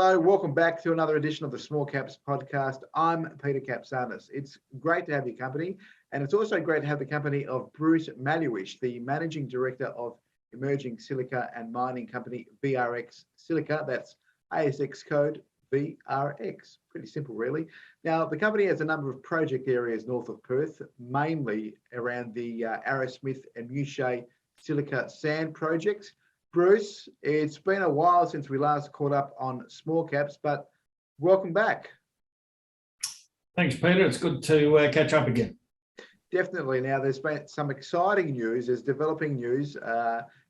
Hello, welcome back to another edition of the Small Caps podcast. I'm Peter Capsanis. It's great to have your company, and it's also great to have the company of Bruce Maluish, the Managing Director of emerging silica and mining company VRX Silica. That's ASX code VRX. Pretty simple, really. Now, the company has a number of project areas north of Perth, mainly around the Arrowsmith and Muchea Silica sand projects. Bruce, it's been a while since we last caught up on small caps, but welcome back. Thanks, Peter. It's good to catch up again. Definitely. Now, there's been some exciting news, there's developing news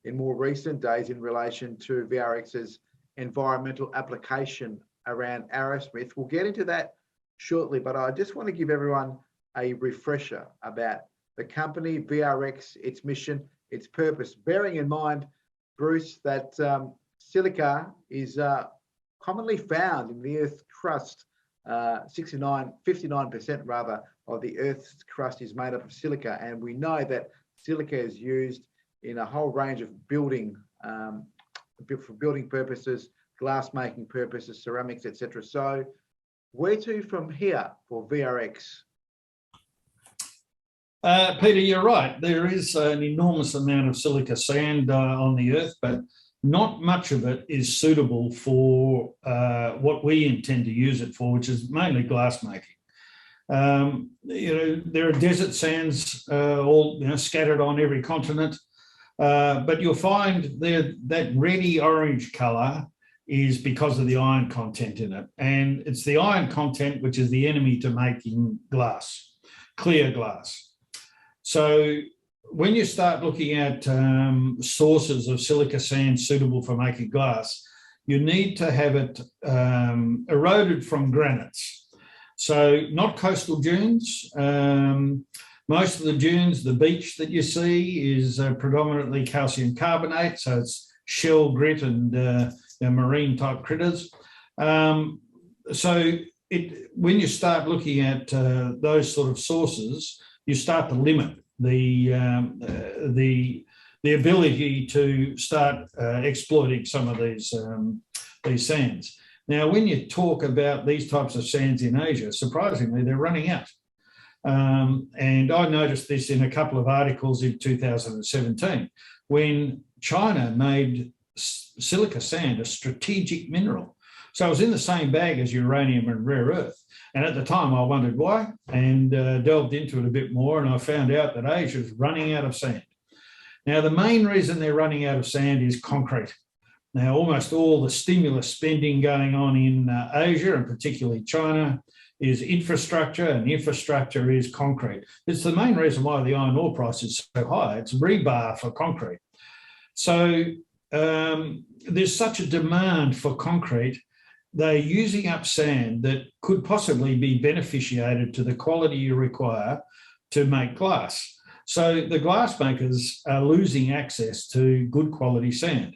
in more recent days in relation to VRX's environmental application around Arrowsmith. We'll get into that shortly, but I just want to give everyone a refresher about the company, VRX, its mission, its purpose, bearing in mind, Bruce, that silica is commonly found in the Earth's crust. 59% rather of the Earth's crust is made up of silica, and we know that silica is used in a whole range of building, for building purposes, glass making purposes, ceramics, etc. So, where to from here for VRX? Peter, you're right. There is an enormous amount of silica sand on the Earth, but not much of it is suitable for what we intend to use it for, which is mainly glass making. There are desert sands all scattered on every continent, but you'll find there that reddy orange colour is because of the iron content in it, and it's the iron content which is the enemy to making glass, clear glass. So when you start looking at sources of silica sand suitable for making glass, you need to have it eroded from granites. So not coastal dunes. Most of the dunes, the beach that you see is predominantly calcium carbonate, so it's shell, grit and marine type critters. When you start looking at those sort of sources, you start to limit the ability to start exploiting some of these sands. Now, when you talk about these types of sands in Asia, surprisingly, they're running out. And I noticed this in a couple of articles in 2017, when China made silica sand a strategic mineral. So it was in the same bag as uranium and rare earth. And at the time, I wondered why, and delved into it a bit more, and I found out that Asia is running out of sand. Now, the main reason they're running out of sand is concrete. Now, almost all the stimulus spending going on in Asia, and particularly China, is infrastructure, and infrastructure is concrete. It's the main reason why the iron ore price is so high. It's rebar for concrete. So there's such a demand for concrete. They're using up sand that could possibly be beneficiated to the quality you require to make glass. So the glass makers are losing access to good quality sand.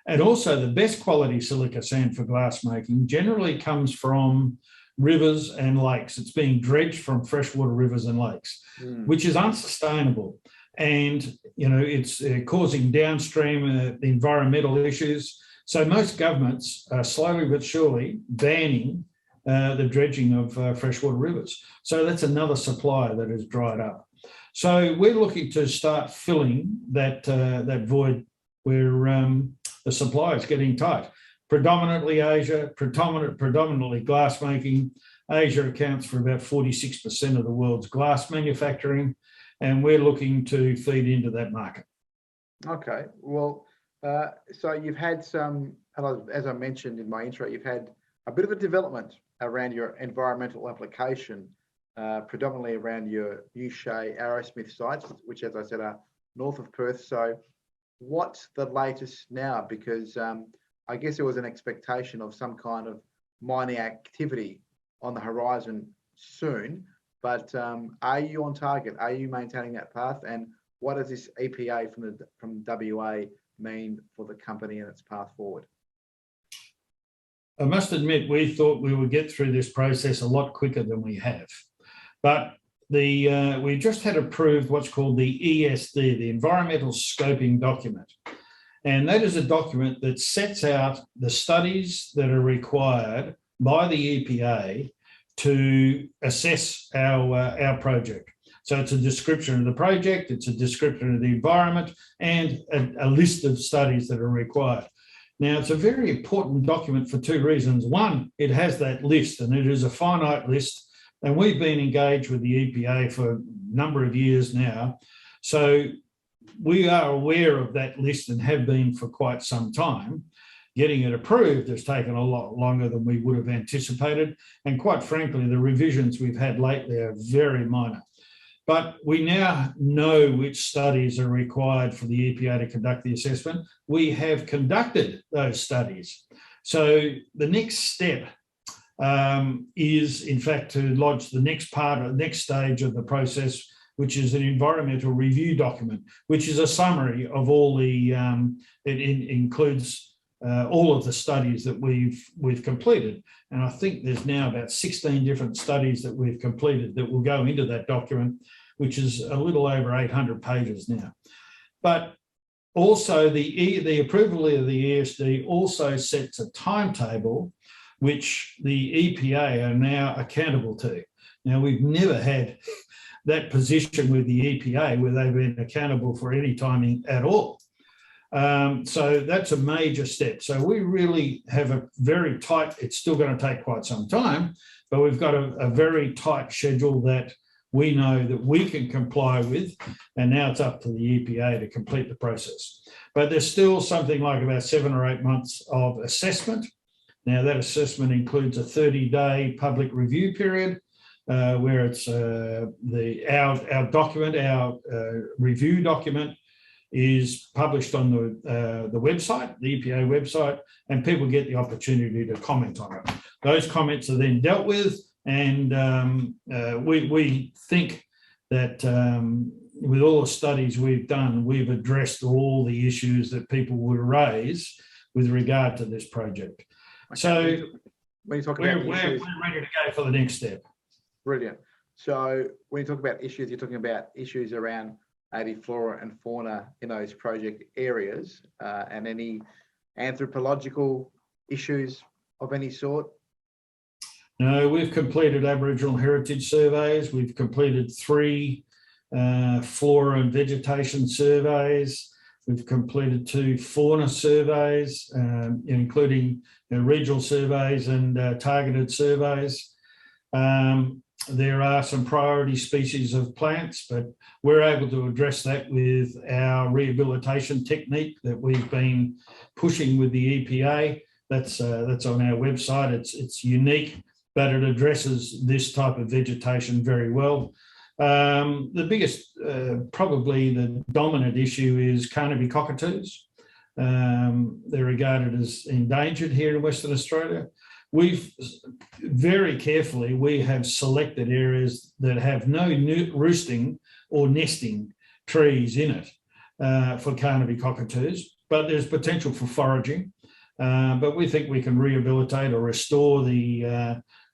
And also the best quality silica sand for glass making generally comes from rivers and lakes. It's being dredged from freshwater rivers and lakes, which is unsustainable. And, it's causing downstream environmental issues. So most governments are slowly but surely banning the dredging of freshwater rivers. So that's another supply that has dried up. So we're looking to start filling that void where the supply is getting tight. Predominantly Asia, predominantly glass making. Asia accounts for about 46% of the world's glass manufacturing, and we're looking to feed into that market. Okay, well, so you've had some, as I mentioned in my intro, you've had a bit of a development around your environmental application, predominantly around your Muchea Arrowsmith sites, which, as I said, are north of Perth. So what's the latest now? Because I guess there was an expectation of some kind of mining activity on the horizon soon, but are you on target? Are you maintaining that path? And what does this EPA from WA mean for the company and its path forward? I must admit, we thought we would get through this process a lot quicker than we have. But we just had approved what's called the ESD, the Environmental Scoping Document. And that is a document that sets out the studies that are required by the EPA to assess our project. So it's a description of the project, it's a description of the environment, and a list of studies that are required. Now, it's a very important document for two reasons. One, it has that list, and it is a finite list, and we've been engaged with the EPA for a number of years now. So we are aware of that list and have been for quite some time. Getting it approved has taken a lot longer than we would have anticipated. And quite frankly, the revisions we've had lately are very minor. But we now know which studies are required for the EPA to conduct the assessment. We have conducted those studies. So the next step is, in fact, to lodge the next stage of the process, which is an environmental review document, which is a summary of all the, it includes all of the studies that we've completed. And I think there's now about 16 different studies that we've completed that will go into that document, which is a little over 800 pages now. But also the approval of the ESD also sets a timetable which the EPA are now accountable to. Now, we've never had that position with the EPA where they've been accountable for any timing at all. So that's a major step. So we really have a very tight, it's still going to take quite some time, but we've got a very tight schedule that we know that we can comply with, and now it's up to the EPA to complete the process. But there's still something like about 7 or 8 months of assessment. Now, that assessment includes a 30-day public review period, where it's our document, our review document, is published on the website, the EPA website, and people get the opportunity to comment on it. Those comments are then dealt with, and we think that with all the studies we've done, we've addressed all the issues that people would raise with regard to this project. Okay. So when you talk about we're ready to go for the next step. Brilliant. So when you talk about issues, you're talking about issues around maybe flora and fauna in those project areas, and any anthropological issues of any sort? No, we've completed Aboriginal heritage surveys. We've completed 3 flora and vegetation surveys. We've completed 2 fauna surveys, including regional surveys and targeted surveys. There are some priority species of plants, but we're able to address that with our rehabilitation technique that we've been pushing with the EPA. That's on our website. It's unique, but it addresses this type of vegetation very well. The biggest, probably the dominant issue is Carnaby cockatoos. They're regarded as endangered here in Western Australia. We've very carefully, we have selected areas that have no roosting or nesting trees in it for Carnaby cockatoos, but there's potential for foraging. But we think we can rehabilitate or restore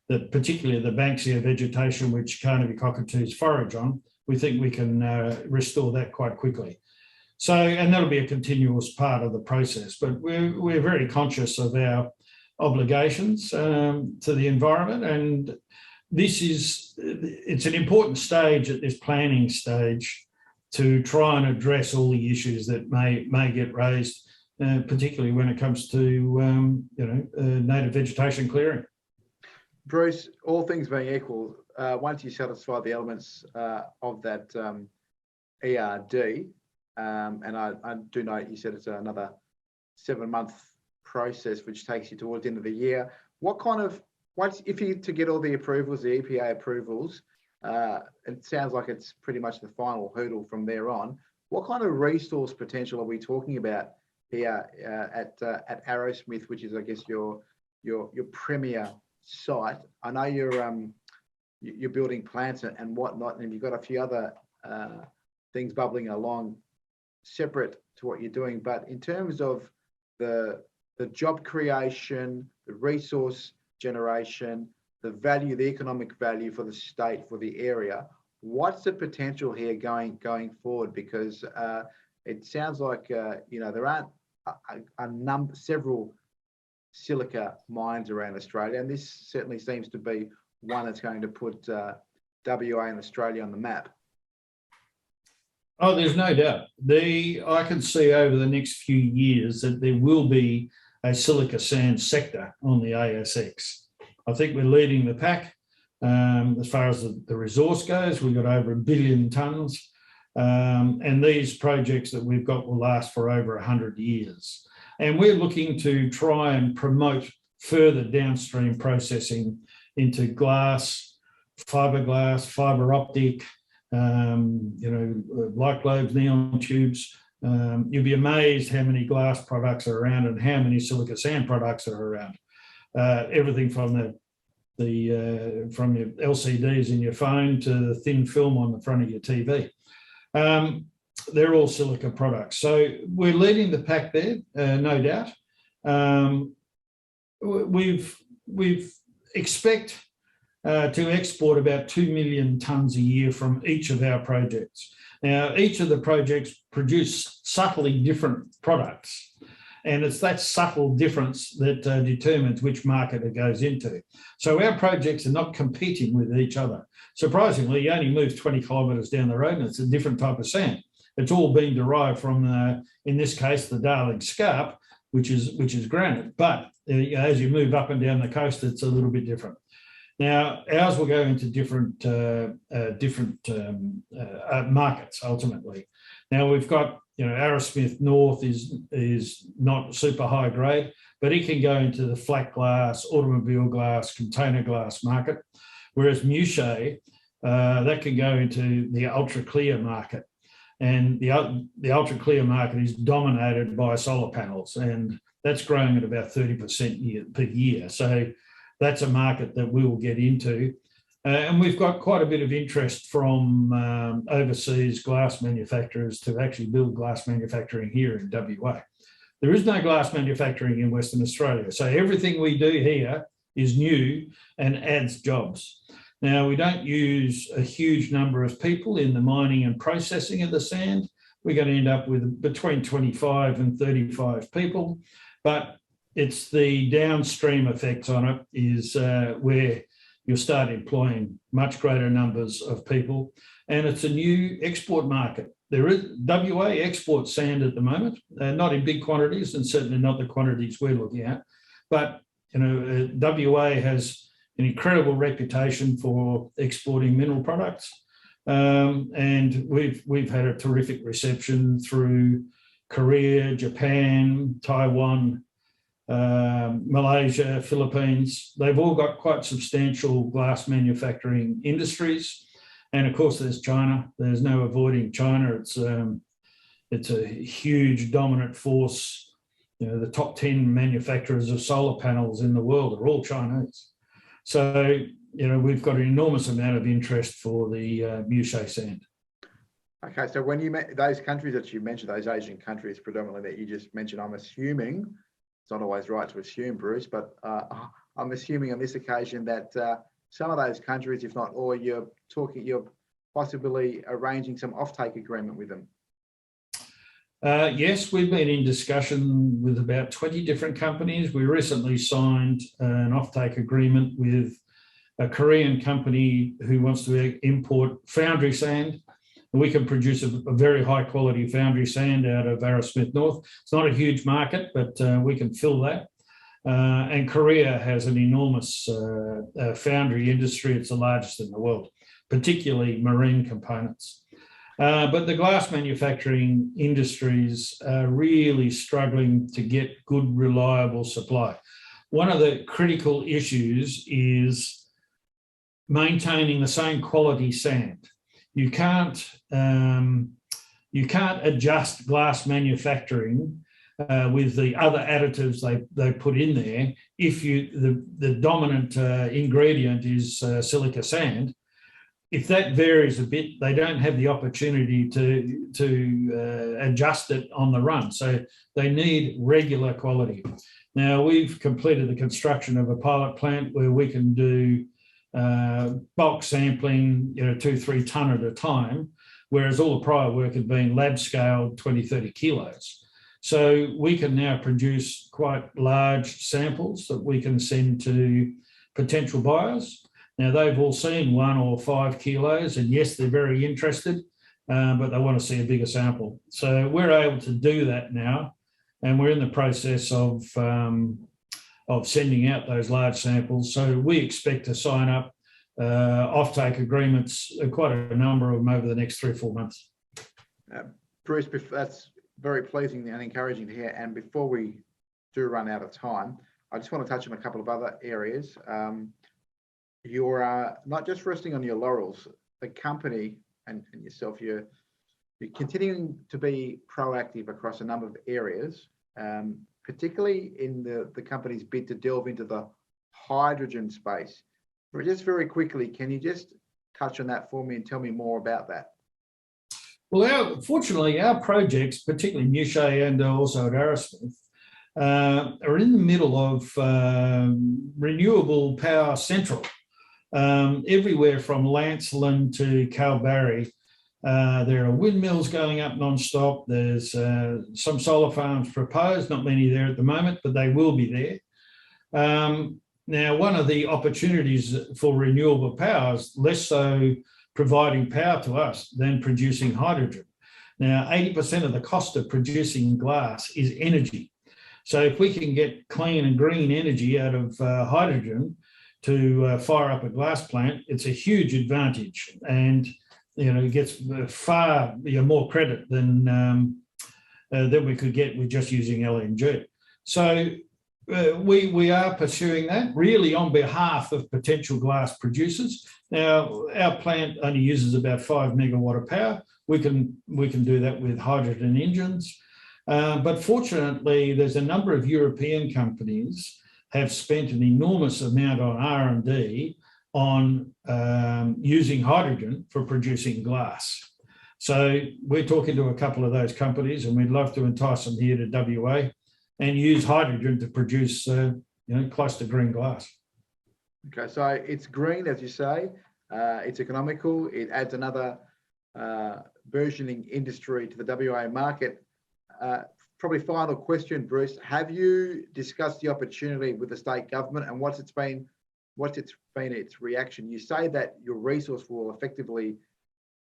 particularly the Banksia vegetation which Carnaby cockatoos forage on. We think we can restore that quite quickly. So, and that'll be a continuous part of the process, but we're very conscious of our obligations to the environment, and it's an important stage at this planning stage to try and address all the issues that may get raised, particularly when it comes to native vegetation clearing. Bruce, all things being equal, once you satisfy the elements of that ERD, and I do know you said it's another 7-month process which takes you towards the end of the year. What kind of, if you to get all the approvals, the EPA approvals, it sounds like it's pretty much the final hurdle from there on. What kind of resource potential are we talking about here at Arrowsmith, which is, I guess, your premier site? I know you're building plants and whatnot, and you've got a few other things bubbling along separate to what you're doing. But in terms of the job creation, the resource generation, the value, the economic value for the state, for the area, what's the potential here going forward? Because it sounds like there aren't several silica mines around Australia, and this certainly seems to be one that's going to put WA and Australia on the map. Oh, there's no doubt. I can see over the next few years that there will be a silica sand sector on the ASX. I think we're leading the pack as far as the resource goes. We've got over 1 billion tonnes, and these projects that we've got will last for over 100 years. And we're looking to try and promote further downstream processing into glass, fiberglass, fiber optic, light globes, neon tubes. You'll be amazed how many glass products are around and how many silica sand products are around. Everything from from your LCDs in your phone to the thin film on the front of your TV. They're all silica products. So we're leading the pack there, no doubt. We've expect to export about 2 million tonnes a year from each of our projects. Now, each of the projects produce subtly different products, and it's that subtle difference that determines which market it goes into. So our projects are not competing with each other. Surprisingly, you only move 20 kilometres down the road and it's a different type of sand. It's all been derived from, in this case, the Darling Scarp, which is granite. But as you move up and down the coast, it's a little bit different. Now, ours will go into different markets ultimately. Now we've got, Arrowsmith North is not super high grade, but it can go into the flat glass, automobile glass, container glass market, whereas Muchea, that can go into the ultra clear market. And the ultra clear market is dominated by solar panels, and that's growing at about 30% per year. So that's a market that we will get into. And we've got quite a bit of interest from overseas glass manufacturers to actually build glass manufacturing here in WA. There is no glass manufacturing in Western Australia. So everything we do here is new and adds jobs. Now, we don't use a huge number of people in the mining and processing of the sand. We're going to end up with between 25 and 35 people, but it's the downstream effects on it is where you'll start employing much greater numbers of people, and it's a new export market. WA exports sand at the moment, not in big quantities and certainly not the quantities we're looking at, but WA has an incredible reputation for exporting mineral products, and we've had a terrific reception through Korea, Japan, Taiwan, Malaysia, Philippines. They've all got quite substantial glass manufacturing industries, and of course there's China. There's no avoiding China. It's a huge dominant force. The top 10 manufacturers of solar panels in the world are all Chinese. So we've got an enormous amount of interest for the Muchea sand. Okay, so when you those countries that you mentioned, those Asian countries predominantly that you just mentioned, I'm assuming, it's not always right to assume, Bruce, but I'm assuming on this occasion that some of those countries, if not all, you're possibly arranging some offtake agreement with them. Yes, we've been in discussion with about 20 different companies. We recently signed an offtake agreement with a Korean company who wants to import foundry sand. We can produce a very high quality foundry sand out of Arrowsmith North. It's not a huge market, but we can fill that. And Korea has an enormous foundry industry. It's the largest in the world, particularly marine components. But the glass manufacturing industries are really struggling to get good, reliable supply. One of the critical issues is maintaining the same quality sand. You can't adjust glass manufacturing with the other additives they put in there if the dominant ingredient is silica sand. If that varies a bit, they don't have the opportunity to adjust it on the run. So they need regular quality. Now, we've completed the construction of a pilot plant where we can do bulk sampling, 2-3 tonne at a time, whereas all the prior work had been lab scaled 20-30 kilos. So we can now produce quite large samples that we can send to potential buyers. Now, they've all seen 1 or 5 kilos, and yes, they're very interested, but they want to see a bigger sample. So we're able to do that now, and we're in the process of sending out those large samples. So we expect to sign up offtake agreements, quite a number of them over the next 3 or 4 months. Bruce, that's very pleasing and encouraging to hear. And before we do run out of time, I just want to touch on a couple of other areas. You're not just resting on your laurels. The company and yourself, you're continuing to be proactive across a number of areas, particularly in the company's bid to delve into the hydrogen space. But just very quickly, can you just touch on that for me and tell me more about that? Well, fortunately, our projects, particularly Muchea and also at Arrowsmith, are in the middle of renewable power central. Everywhere from Lancelin to Kalbarri, there are windmills going up non-stop. There's some solar farms proposed, not many there at the moment, but they will be there. Now, one of the opportunities for renewable power is less so providing power to us than producing hydrogen. Now, 80% of the cost of producing glass is energy. So if we can get clean and green energy out of hydrogen to fire up a glass plant, it's a huge advantage, and it gets far more credit than we could get with just using LNG. So we are pursuing that really on behalf of potential glass producers. Now, our plant only uses about 5 megawatt of power. We can do that with hydrogen engines. But fortunately, there's a number of European companies have spent an enormous amount on R&D on using hydrogen for producing glass. So we're talking to a couple of those companies, and we'd love to entice them here to WA and use hydrogen to produce close to green glass. Okay, so it's green, as you say. It's economical. It adds another burgeoning industry to the WA market. Probably final question, Bruce. Have you discussed the opportunity with the state government, and what's been its reaction? You say that your resource will effectively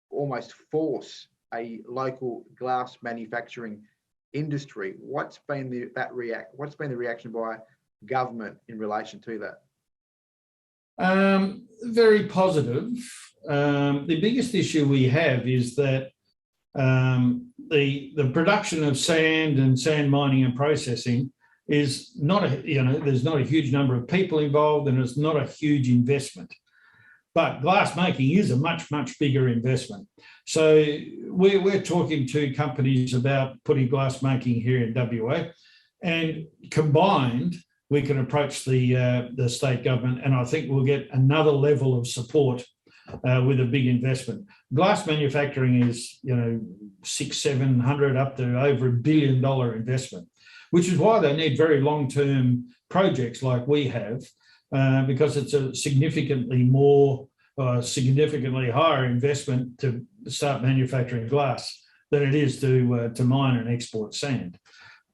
almost force a local glass manufacturing industry. What's been the reaction by government in relation to that? Very positive. The biggest issue we have is that the production of sand and sand mining and processing is not there's not a huge number of people involved, and it's not a huge investment. But glass making is a much, much bigger investment. So we're talking to companies about putting glass making here in WA, and combined, we can approach the state government, and I think we'll get another level of support with a big investment. Glass manufacturing is, $600-700 up to over $1 billion investment, which is why they need very long-term projects like we have, because it's a significantly higher investment to start manufacturing glass than it is to mine and export sand.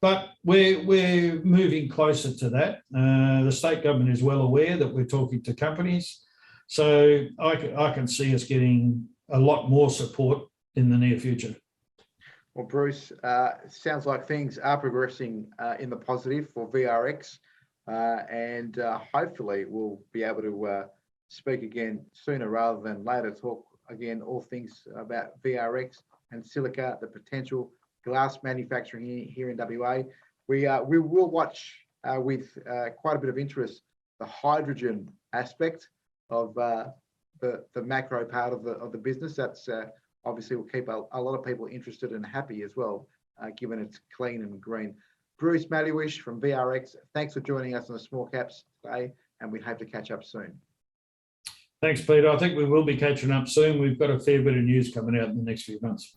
But we're moving closer to that. The state government is well aware that we're talking to companies. So I can see us getting a lot more support in the near future. Well, Bruce, sounds like things are progressing in the positive for VRX, and hopefully we'll be able to speak again sooner rather than later, talk again all things about VRX and silica, the potential glass manufacturing here in WA. We will watch with quite a bit of interest the hydrogen aspect of the macro part of the business. That's obviously will keep a lot of people interested and happy as well, given it's clean and green. Bruce Maluish from VRX, thanks for joining us on the Small Caps today, and we hope to catch up soon. Thanks, Peter. I think we will be catching up soon. We've got a fair bit of news coming out in the next few months.